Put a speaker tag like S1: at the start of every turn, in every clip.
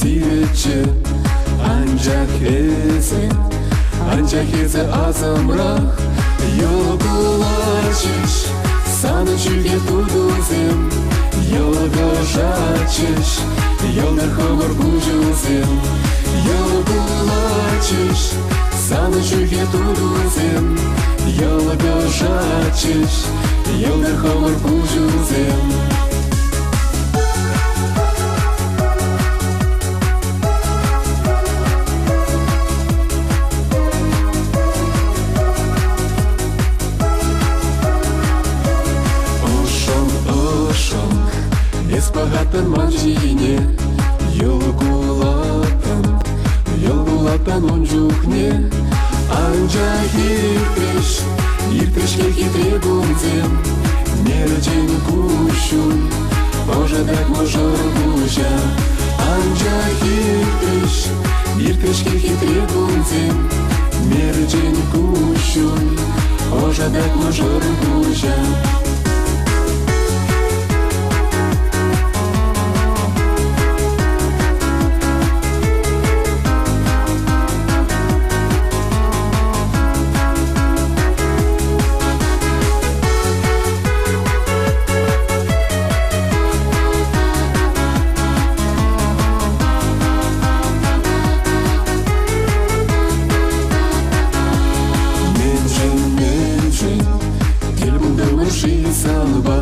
S1: сирече анча хезе азымрақ Йогулачыш саны жүге тудузем Йога жачыш Йолдар хомор кужузем Йогулачыш саны жүге тудузем Йога жачыш Йолдар хомор кужузем Эспагаттан манжине Йолгулаттан онжухне Анжа иртреш хитре гунзем Нерчен кущун Ожадак мажор гужа Анжа иртреш хитре гунзем Нерчен кущун Ожадак мажор гужа Салба,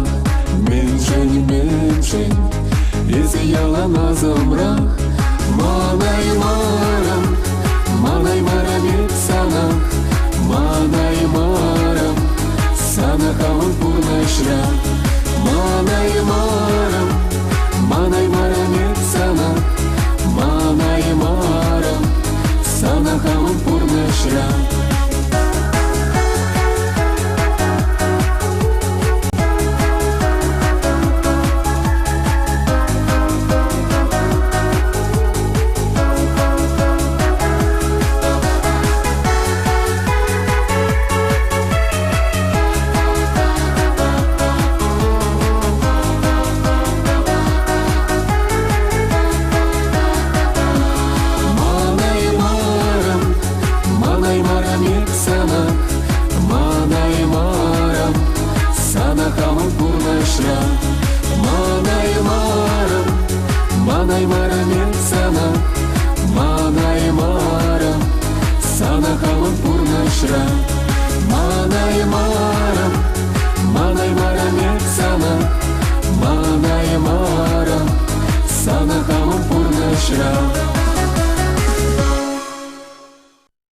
S1: меншень, Эзе ялан азымрақ Манай марам ет санах Манай марам Санахауын пурнашра Манай марам ет санах Манай марам Санахауын пурнашра